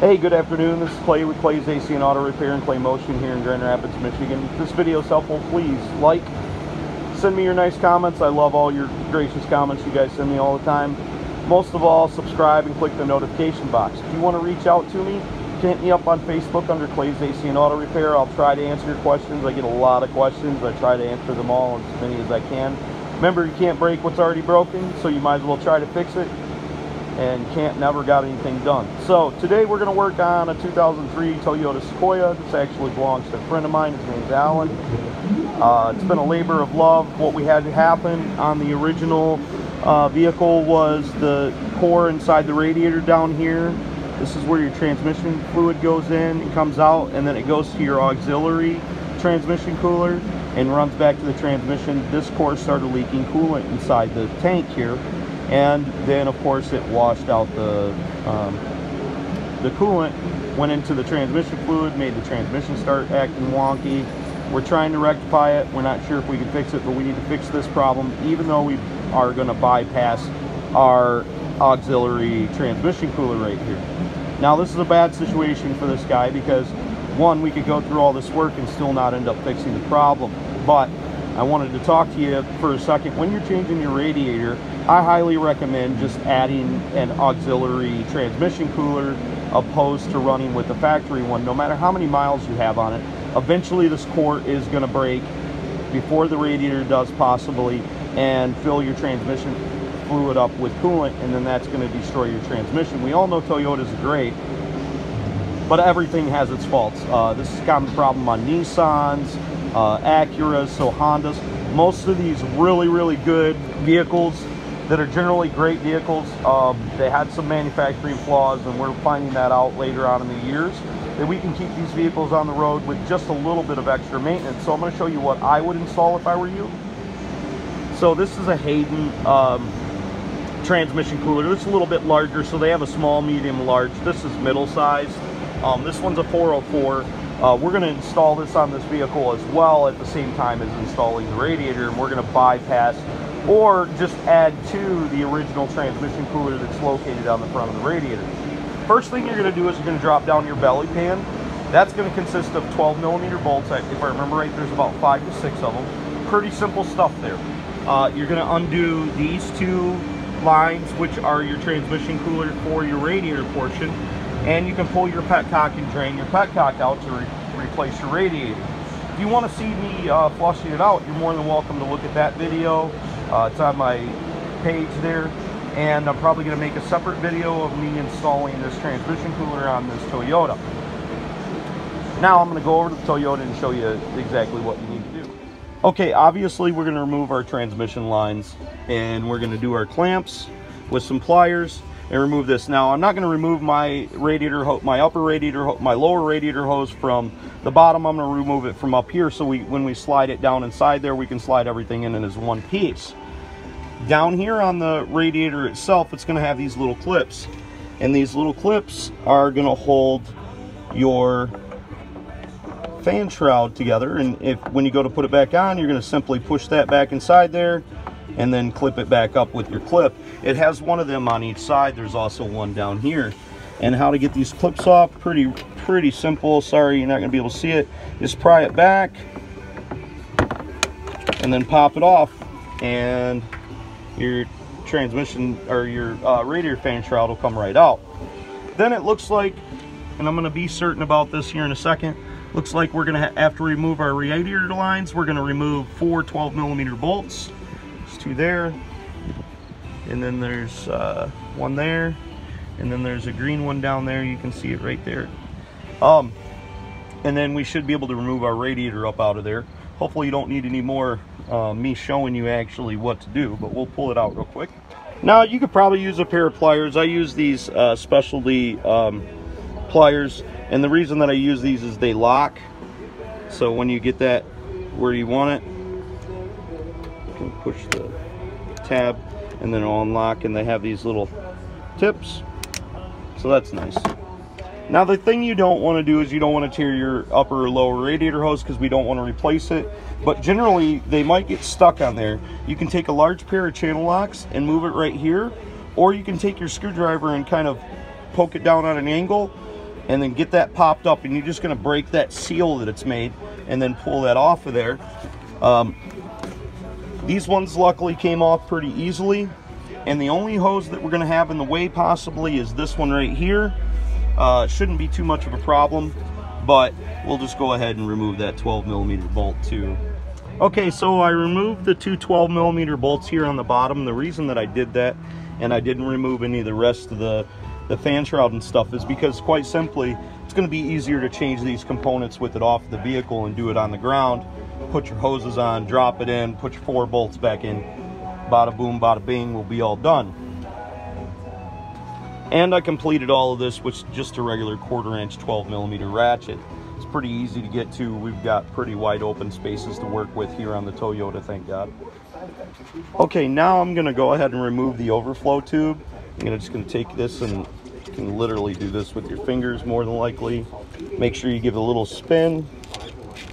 Hey, good afternoon. This is Clay with Clay's AC and Auto Repair and Clay Motion here in Grand Rapids, Michigan. If this video is helpful, please like, send me your nice comments. I love all your gracious comments you guys send me all the time. Most of all, subscribe and click the notification box. If you want to reach out to me, hit me up on Facebook under Clay's AC and Auto Repair. I'll try to answer your questions. I get a lot of questions. I try to answer them all, as many as I can. Remember, you can't break what's already broken, so you might as well try to fix it. And never got anything done. So today we're going to work on a 2003 Toyota Sequoia. This actually belongs to a friend of mine. His name's Alan. It's been a labor of love. What we had to happen on the original vehicle was the core inside the radiator down here. This is where your transmission fluid goes in, it comes out, and then it goes to your auxiliary transmission cooler and runs back to the transmission. This core started leaking coolant inside the tank here. And then, of course, it washed out the coolant, went into the transmission fluid, made the transmission start acting wonky. We're trying to rectify it. We're not sure if we can fix it, but we need to fix this problem, even though we are going to bypass our auxiliary transmission cooler right here. Now, this is a bad situation for this guy because, one, we could go through all this work and still not end up fixing the problem. But I wanted to talk to you for a second. When you're changing your radiator, I highly recommend just adding an auxiliary transmission cooler opposed to running with the factory one. No matter how many miles you have on it, eventually this core is going to break before the radiator does possibly, and fill your transmission fluid up with coolant, and then that's going to destroy your transmission. We all know Toyotas are great, but everything has its faults. This is a common problem on Nissans, Acuras, so Hondas. Most of these really good vehicles that are generally great vehicles, they had some manufacturing flaws, and we're finding that out later on in the years, that we can keep these vehicles on the road with just a little bit of extra maintenance. So I'm going to show you what I would install if I were you. So this is a Hayden transmission cooler. This is a little bit larger, so they have a small, medium, large. This is middle size. This one's a 404. We're going to install this on this vehicle as well at the same time as installing the radiator, and we're going to bypass or just add to the original transmission cooler that's located on the front of the radiator. First thing you're going to do is you're going to drop down your belly pan. That's going to consist of 12mm bolts. If I remember right, there's about 5 to 6 of them. Pretty simple stuff there. You're going to undo these two lines, which are your transmission cooler for your radiator portion, and you can pull your petcock and drain your petcock out to replace your radiator. If you want to see me flushing it out, you're more than welcome to look at that video. It's on my page there, and I'm probably going to make a separate video of me installing this transmission cooler on this Toyota. Now I'm going to go over to the Toyota and show you exactly what you need to do. Okay, obviously we're going to remove our transmission lines, and we're going to do our clamps with some pliers and remove this. Now, I'm not going to remove my radiator hose, my upper radiator hose, my lower radiator hose from the bottom. I'm going to remove it from up here, so when we slide it down inside there, we can slide everything in as one piece. Down here on the radiator itself, it's going to have these little clips, and these little clips are going to hold your fan shroud together, and when you go to put it back on, you're going to simply push that back inside there and then clip it back up with your clip. It has one of them on each side. There's also one down here. And how to get these clips off, pretty simple. Sorry, you're not going to be able to see it. Just pry it back and then pop it off, and your transmission or your radiator fan shroud will come right out. Then it looks like, and I'm going to be certain about this here in a second, looks like we're going to have to remove our radiator lines. We're going to remove 4 12mm bolts. There's 2 there, and then there's one there, and then there's a green one down there. You can see it right there. And then we should be able to remove our radiator up out of there. Hopefully you don't need any more me showing you actually what to do, but we'll pull it out real quick. Now, you could probably use a pair of pliers. I use these specialty pliers, and the reason that I use these is they lock. So when you get that where you want it, you can push the tab and then it'll unlock, and they have these little tips, so that's nice. Now, the thing you don't want to do is you don't want to tear your upper or lower radiator hose, because we don't want to replace it, but generally they might get stuck on there. You can take a large pair of channel locks and move it right here, or you can take your screwdriver and kind of poke it down on an angle and then get that popped up, and you're just going to break that seal that it's made and then pull that off of there. These ones luckily came off pretty easily, and the only hose that we're going to have in the way possibly is this one right here. It shouldn't be too much of a problem, but we'll just go ahead and remove that 12mm bolt too. Okay, so I removed the two 12mm bolts here on the bottom. The reason that I did that and I didn't remove any of the rest of the fan shroud and stuff is because, quite simply, it's going to be easier to change these components with it off the vehicle and do it on the ground. Put your hoses on, drop it in, put your 4 bolts back in, bada boom, bada bing, we'll be all done. And I completed all of this with just a regular 1/4 inch 12mm ratchet. It's pretty easy to get to. We've got pretty wide open spaces to work with here on the Toyota, thank God. Okay, now I'm gonna go ahead and remove the overflow tube. I'm just gonna take this, and you can literally do this with your fingers more than likely. Make sure you give it a little spin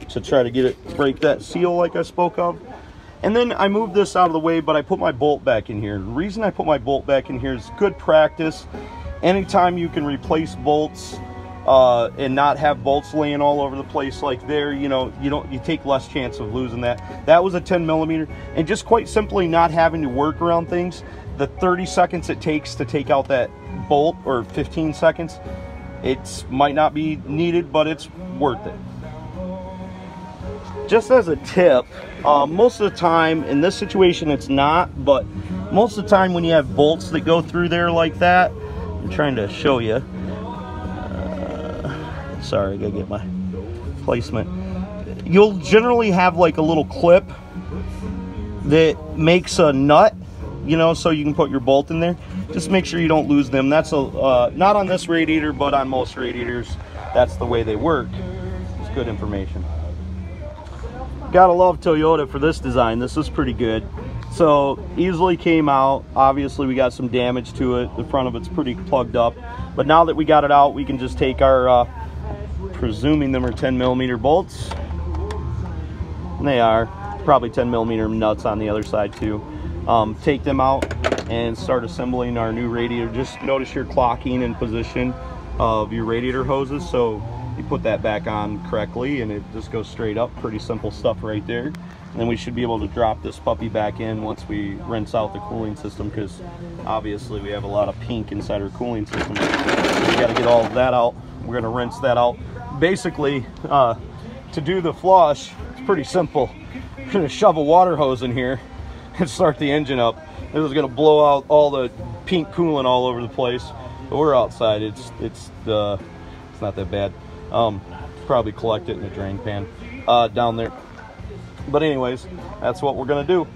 to try to get it, break that seal like I spoke of. And then I moved this out of the way, but I put my bolt back in here. The reason I put my bolt back in here is good practice. Anytime you can replace bolts and not have bolts laying all over the place like there, you take less chance of losing that. That was a 10mm, and just quite simply not having to work around things. The 30 seconds it takes to take out that bolt, or 15 seconds, it might not be needed, but it's worth it. Just as a tip, most of the time, in this situation it's not, but most of the time when you have bolts that go through there like that, I'm trying to show you. Sorry, I gotta get my placement. You'll generally have like a little clip that makes a nut, so you can put your bolt in there. Just make sure you don't lose them. That's not on this radiator, but on most radiators, that's the way they work. It's good information. Gotta love Toyota for this design. This is pretty good. So easily came out. Obviously we got some damage to it. The front of it's pretty plugged up, but now that we got it out, we can just take our presuming them are 10mm bolts, and they are probably 10mm nuts on the other side too. Take them out and start assembling our new radiator. Just notice your clocking and position of your radiator hoses, so you put that back on correctly and it just goes straight up. Pretty simple stuff right there. And then we should be able to drop this puppy back in once we rinse out the cooling system, because obviously we have a lot of pink inside our cooling system. So we got to get all of that out. We're going to rinse that out. Basically, to do the flush, it's pretty simple. We're going to shove a water hose in here and start the engine up. This is going to blow out all the pink coolant all over the place. But we're outside. It's not that bad. Probably collect it in a drain pan down there. But anyways, that's what we're going to do.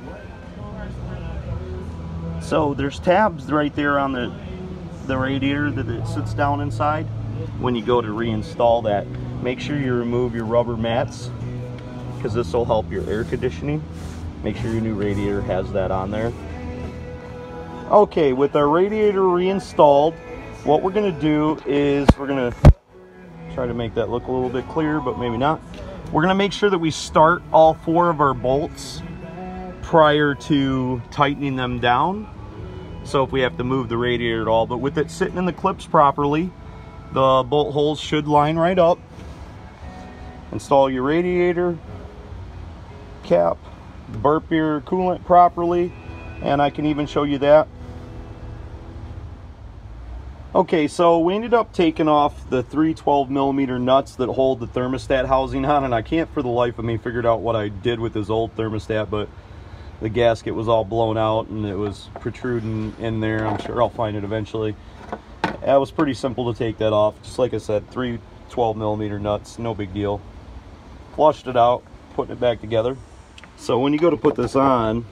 So there's tabs right there on the radiator that it sits down inside. When you go to reinstall that, make sure you remove your rubber mats, because this will help your air conditioning. Make sure your new radiator has that on there. Okay, with our radiator reinstalled, what we're going to do is we're going to try to make that look a little bit clearer, but maybe not. We're going to make sure that we start all 4 of our bolts prior to tightening them down. So if we have to move the radiator at all, but with it sitting in the clips properly, the bolt holes should line right up. Install your radiator cap, burp your coolant properly, and I can even show you that. Okay, so we ended up taking off the 3 12mm nuts that hold the thermostat housing on, and I can't for the life of me figure out what I did with this old thermostat, but the gasket was all blown out and it was protruding in there. I'm sure I'll find it eventually. It was pretty simple to take that off. Just like I said, 3 12mm nuts, no big deal. Flushed it out, putting it back together. So when you go to put this on,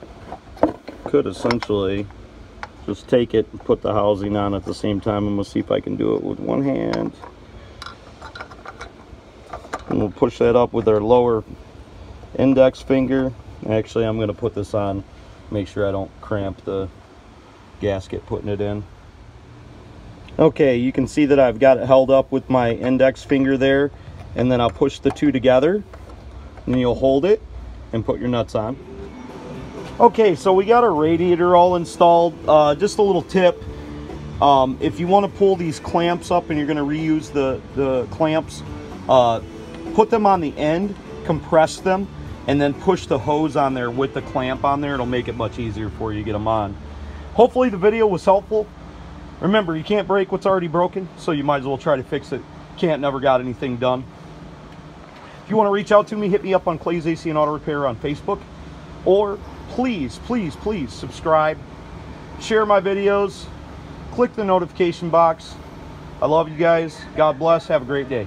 you could essentially just take it and put the housing on at the same time. I'm going to see if I can do it with one hand. And we'll push that up with our lower index finger. Actually, I'm going to put this on, make sure I don't cramp the gasket putting it in. Okay, you can see that I've got it held up with my index finger there, and then I'll push the 2 together, and you'll hold it and put your nuts on. Okay, so we got our radiator all installed. Just a little tip, If you want to pull these clamps up and you're going to reuse the clamps, put them on the end, compress them, and then push the hose on there with the clamp on there. It'll make it much easier for you to get them on. Hopefully the video was helpful. Remember, you can't break what's already broken, so you might as well try to fix it. Can't never got anything done. If you want to reach out to me, hit me up on Clay's AC and Auto Repair on Facebook. Or please, please, please subscribe. Share my videos. Click the notification box. I love you guys. God bless. Have a great day.